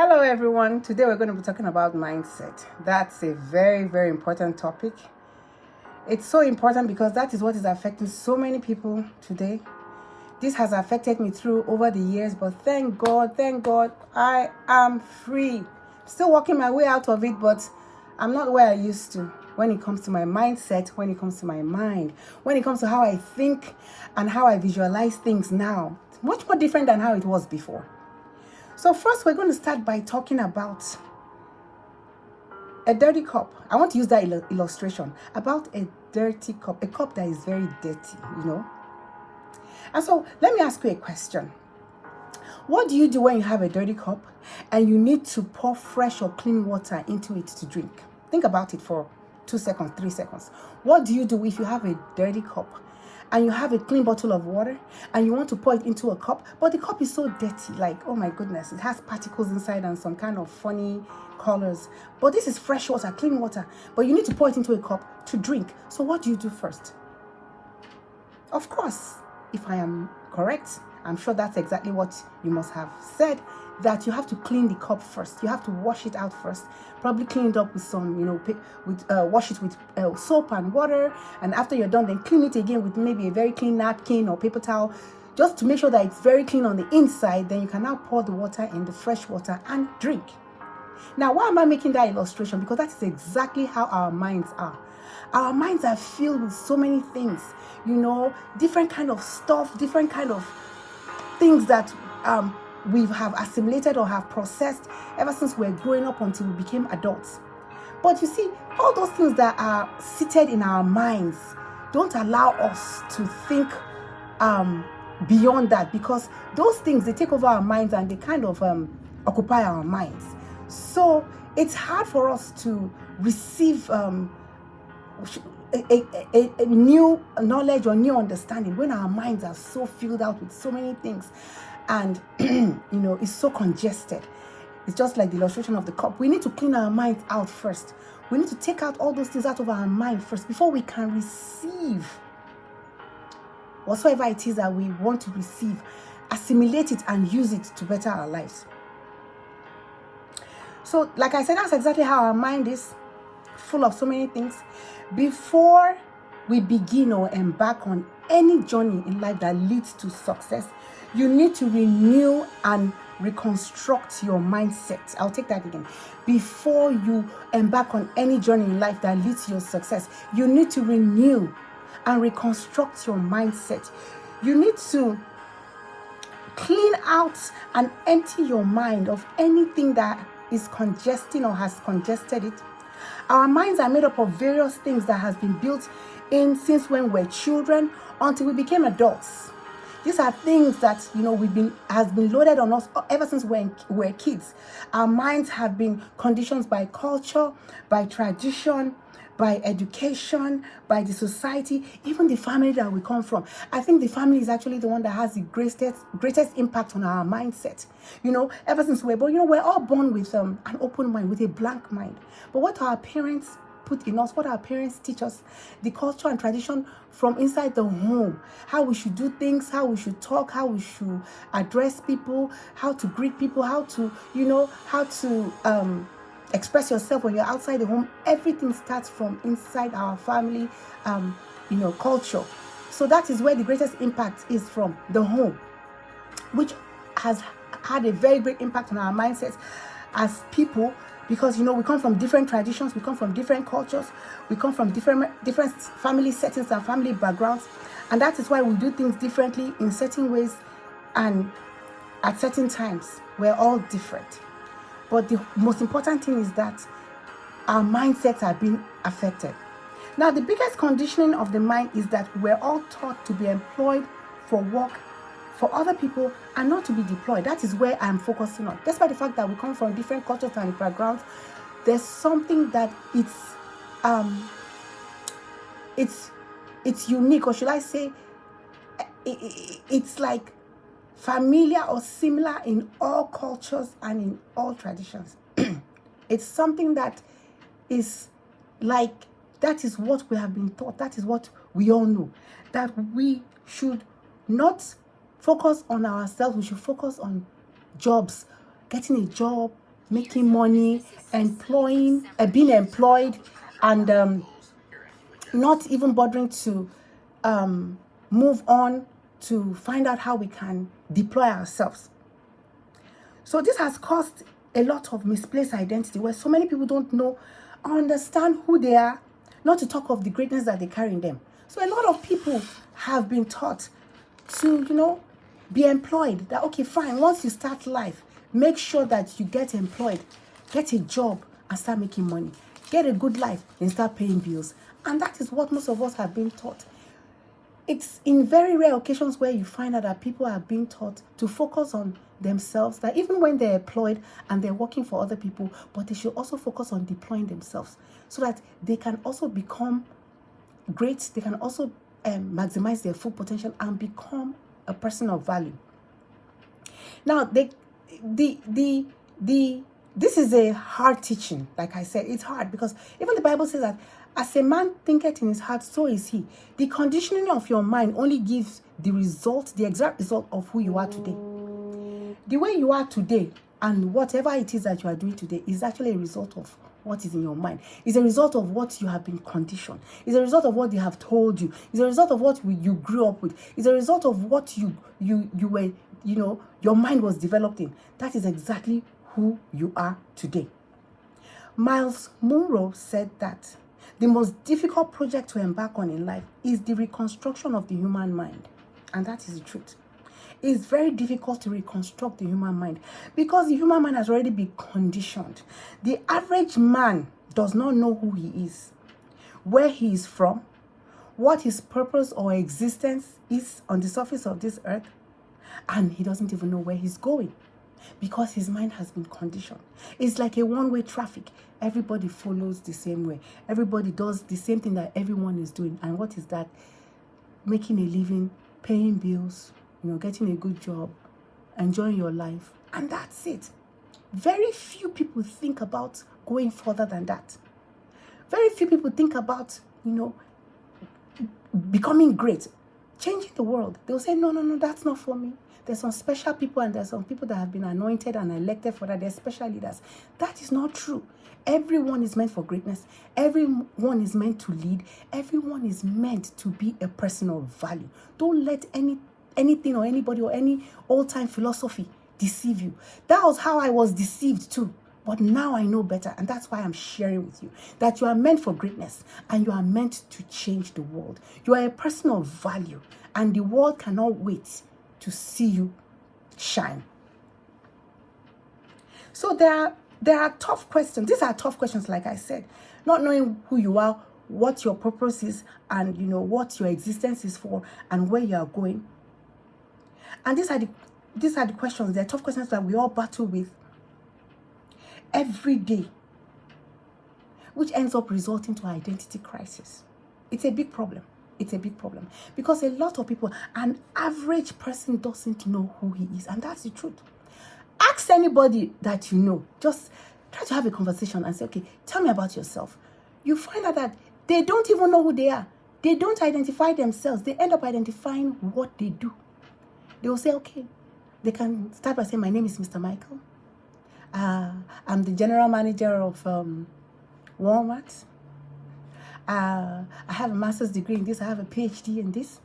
Hello, everyone. Today we're going to be talking about mindset. That's a very, very important topic. It's so important because that is what is affecting so many people today. This has affected me through over the years, but thank God, I am free. Still working my way out of it, but I'm not where I used to when it comes to my mindset, when it comes to my mind, when it comes to how I think and how I visualize things now. It's much more different than how it was before. So first, we're going to start by talking about a dirty cup. I want to use that illustration about a dirty cup, a cup that is very dirty. And so let me ask you a question. What do you do when you have a dirty cup and you need to pour fresh or clean water into it to drink? Think about it for 2 seconds, 3 seconds. What do you do if you have a dirty cup and you have a clean bottle of water and you want to pour it into a cup, but the cup is so dirty, like, oh my goodness, it has particles inside and some kind of funny colors. But this is fresh water, clean water, but you need to pour it into a cup to drink. So what do you do first? Of course, if I am correct, I'm sure that's exactly what you must have said, that you have to clean the cup first. You have to wash it out first. Probably clean it up with some, wash it with soap and water. And after you're done, then clean it again with maybe a very clean napkin or paper towel, just to make sure that it's very clean on the inside. Then you can now pour the water in the fresh water and drink. Now, why am I making that illustration? Because that is exactly how our minds are. Our minds are filled with so many things, different kind of stuff, different kind of things that we have assimilated or have processed ever since we're growing up until we became adults. But you see, all those things that are seated in our minds don't allow us to think beyond that, because those things, they take over our minds and they kind of occupy our minds. So it's hard for us to receive a new knowledge or new understanding when our minds are so filled out with so many things and it's so congested. It's just like the illustration of the cup. We need to clean our minds out first. We need to take out all those things out of our mind first before we can receive whatsoever it is that we want to receive, assimilate it and use it to better our lives. So like I said, that's exactly how our mind is, full of so many things. Before we begin or embark on any journey in life that leads to success, you need to renew and reconstruct your mindset. I'll take that again. Before you embark on any journey in life that leads to your success, you need to renew and reconstruct your mindset. You need to clean out and empty your mind of anything that is congesting or has congested it. Our minds are made up of various things that has been built in since when we were children until we became adults. These are things that has been loaded on us ever since we're kids. Our minds have been conditioned by culture, by tradition, by education, by the society, even the family that we come from. I think the family is actually the one that has the greatest impact on our mindset. Ever since we're born, we're all born with an open mind, with a blank mind. But what our parents put in us, what our parents teach us, the culture and tradition from inside the home, how we should do things, how we should talk, how we should address people, how to greet people, how to express yourself when you're outside the home. Everything starts from inside our family, culture. So that is where the greatest impact is, from the home, which has had a very great impact on our mindsets as people, because we come from different traditions, we come from different cultures, we come from different family settings and family backgrounds, and that is why we do things differently in certain ways and at certain times. We're all different. But the most important thing is that our mindsets are being affected. Now, the biggest conditioning of the mind is that we're all taught to be employed for work for other people and not to be deployed. That is where I'm focusing on. Despite the fact that we come from different cultures and backgrounds, there's something that it's unique, or should I say, it's like familiar or similar in all cultures and in all traditions. It's something that is like, that is what we have been taught. That is what we all know, that we should not focus on ourselves. We should focus on jobs, getting a job, making money, being employed, and not even bothering to move on to find out how we can deploy ourselves. So this has caused a lot of misplaced identity where so many people don't know or understand who they are, not to talk of the greatness that they carry in them. So a lot of people have been taught to, be employed. That, okay, fine, once you start life, make sure that you get employed, get a job and start making money. Get a good life and start paying bills. And that is what most of us have been taught. It's in very rare occasions where you find out that people are being taught to focus on themselves, that even when they're employed and they're working for other people, but they should also focus on deploying themselves so that they can also become great. They can also maximize their full potential and become a person of value. Now, this is a hard teaching. Like I said, it's hard because even the Bible says that as a man thinketh in his heart, so is he. The conditioning of your mind only gives the exact result of who you are today. The way you are today and whatever it is that you are doing today is actually a result of what is in your mind. It's a result of what you have been conditioned. It's a result of what they have told you. It's a result of what you grew up with. It's a result of what you were, your mind was developed in. That is exactly who you are today. Myles Munroe said that the most difficult project to embark on in life is the reconstruction of the human mind. And that is the truth. It's very difficult to reconstruct the human mind because the human mind has already been conditioned. The average man does not know who he is, where he is from, what his purpose or existence is on the surface of this earth, and he doesn't even know where he's going because his mind has been conditioned. It's like a one-way traffic. Everybody follows the same way. Everybody does the same thing that everyone is doing. And what is that? Making a living, paying bills, getting a good job, enjoying your life, and that's it. Very few people think about going further than that. Very few people think about, becoming great, changing the world. They'll say, no, that's not for me. There's some special people and there's some people that have been anointed and elected for that. They're special leaders. That is not true. Everyone is meant for greatness. Everyone is meant to lead. Everyone is meant to be a person of value. Don't let anything or anybody or any old-time philosophy deceive you. That was how I was deceived too. But now I know better, and that's why I'm sharing with you that you are meant for greatness and you are meant to change the world. You are a person of value, and the world cannot wait to see you shine. So there are tough questions. These are tough questions, like I said. Not knowing who you are, what your purpose is, and what your existence is for, and where you are going. And these are the questions. They're tough questions that we all battle with every day, which ends up resulting to identity crisis. It's a big problem. It's a big problem because a lot of people, an average person doesn't know who he is, and that's the truth. Ask anybody that you know. Just try to have a conversation and say, okay, tell me about yourself. You find out that they don't even know who they are. They don't identify themselves. They end up identifying what they do. They will say, okay, they can start by saying, my name is Mr. Michael. I'm the general manager of Walmart. I have a master's degree in this. I have a PhD in this.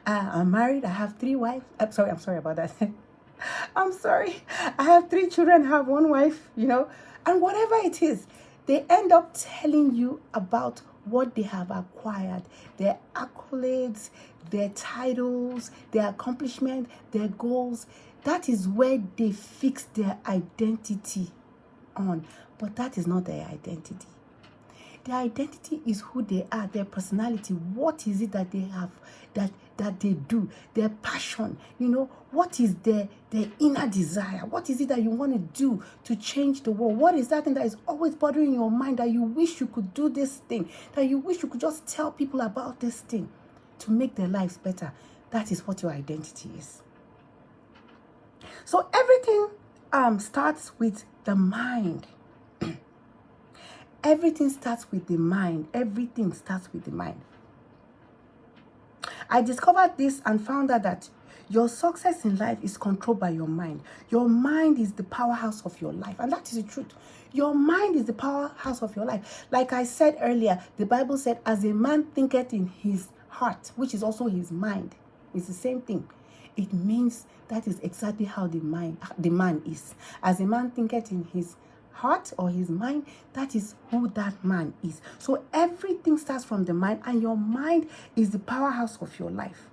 I'm married. I have 3 wives. I'm sorry about that. I'm sorry. I have 3 children. I have 1 wife, and whatever it is, they end up telling you about what they have acquired, their accolades, their titles, their accomplishment, their goals. That is where they fix their identity on. But that is not their identity. Their identity is who they are, their personality. What is it that they have, that they do, their passion, what is their inner desire? What is it that you want to do to change the world? What is that thing that is always bothering your mind, that you wish you could do this thing, that you wish you could just tell people about this thing to make their lives better? That is what your identity is. So everything starts with the mind. Everything starts with the mind. Everything starts with the mind. I discovered this and found out that Your success in life is controlled by your mind. Your mind is the powerhouse of your life. And that is the truth. Your mind is the powerhouse of your life. Like I said earlier, the Bible said, as a man thinketh in his heart, which is also his mind. It's the same thing. It means that is exactly how the man is. As a man thinketh in his heart or his mind, that is who that man is. So everything starts from the mind, and your mind is the powerhouse of your life.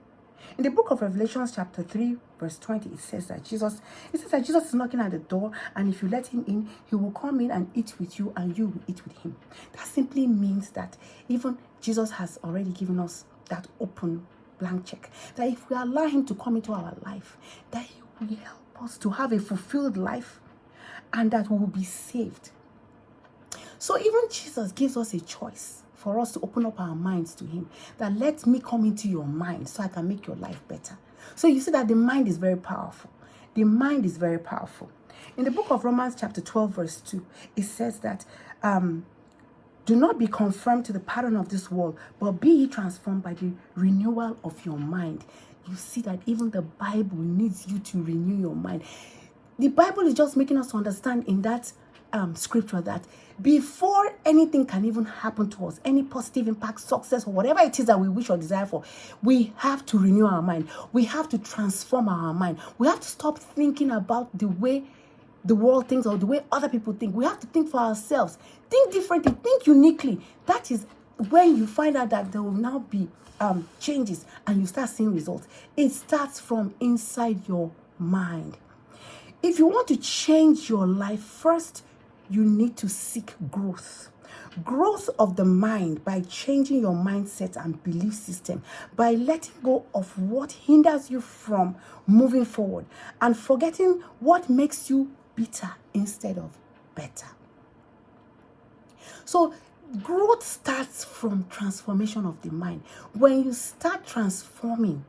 In the book of Revelation chapter 3 verse 20, it says that Jesus is knocking at the door, and if you let him in, he will come in and eat with you, and you will eat with him. That simply means that even Jesus has already given us that open blank check, that if we allow him to come into our life, that he will help us to have a fulfilled life, and that we will be saved. So even Jesus gives us a choice for us to open up our minds to him, that let me come into your mind so I can make your life better. So you see that the mind is very powerful. The mind is very powerful. In the book of Romans chapter 12 verse 2, it says that do not be conformed to the pattern of this world, but be ye transformed by the renewal of your mind. You see that even the Bible needs you to renew your mind. The Bible is just making us understand in that scripture that before anything can even happen to us, any positive impact, success, or whatever it is that we wish or desire for, we have to renew our mind. We have to transform our mind. We have to stop thinking about the way the world thinks or the way other people think. We have to think for ourselves. Think differently. Think uniquely. That is when you find out that there will now be changes and you start seeing results. It starts from inside your mind. If you want to change your life, first, you need to seek growth. Growth of the mind by changing your mindset and belief system, by letting go of what hinders you from moving forward and forgetting what makes you bitter instead of better. So growth starts from transformation of the mind. When you start transforming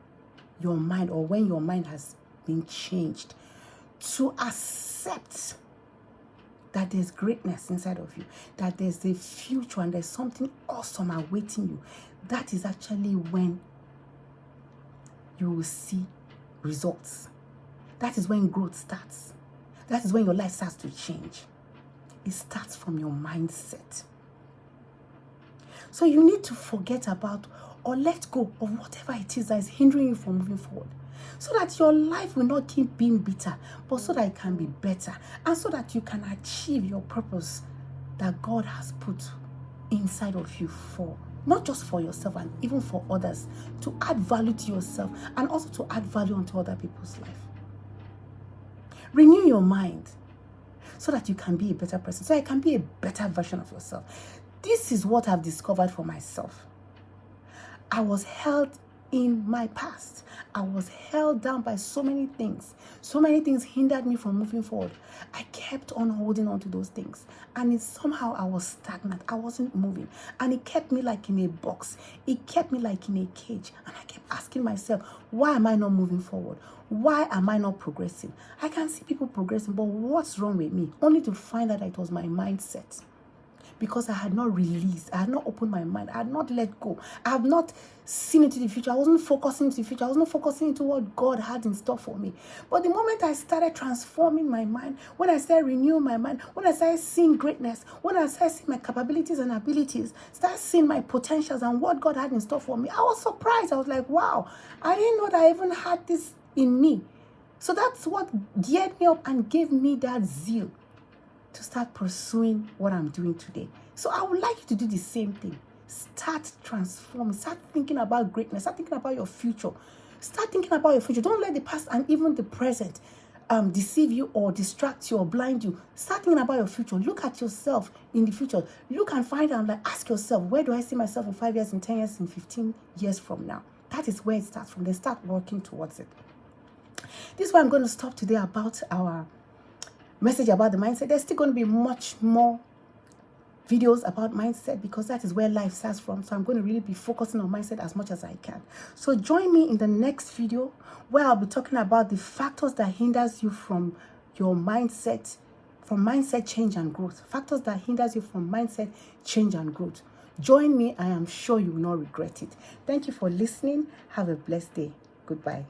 your mind, or when your mind has been changed, to accept that there's greatness inside of you, that there's a future and there's something awesome awaiting you, that is actually when you will see results. That is when growth starts. That is when your life starts to change. It starts from your mindset. So you need to forget about or let go of whatever it is that is hindering you from moving forward, so that your life will not keep being bitter, but so that it can be better, and so that you can achieve your purpose that God has put inside of you for, not just for yourself and even for others, to add value to yourself and also to add value onto other people's life. Renew your mind so that you can be a better person, so you can be a better version of yourself. This is what I've discovered for myself. I was held in my past. I was held down by so many things. So many things hindered me from moving forward. I kept on holding on to those things. And somehow I was stagnant. I wasn't moving. And it kept me like in a box. It kept me like in a cage. And I kept asking myself, why am I not moving forward? Why am I not progressing? I can see people progressing, but what's wrong with me? Only to find out that it was my mindset. Because I had not released, I had not opened my mind, I had not let go, I have not seen into the future, I wasn't focusing into the future, I wasn't focusing into what God had in store for me. But the moment I started transforming my mind, when I started renewing my mind, when I started seeing greatness, when I started seeing my capabilities and abilities, started seeing my potentials and what God had in store for me, I was surprised. I was like, wow, I didn't know that I even had this in me. So that's what geared me up and gave me that zeal to start pursuing what I'm doing today. So I would like you to do the same thing. Start transforming. Start thinking about greatness. Start thinking about your future. Start thinking about your future. Don't let the past and even the present deceive you or distract you or blind you. Start thinking about your future. Look at yourself in the future. Look and find out, like, ask yourself, where do I see myself in 5 years, in 10 years, in 15 years from now? That is where it starts from. Then start working towards it. This is why I'm going to stop today about our message about the mindset. There's still going to be much more videos about mindset, because that is where life starts from. So I'm going to really be focusing on mindset as much as I can. So join me in the next video, where I'll be talking about the factors that hinders you from your mindset, from mindset change and growth. Factors that hinders you from mindset change and growth. Join me. I am sure you will not regret it. Thank you for listening. Have a blessed day. Goodbye.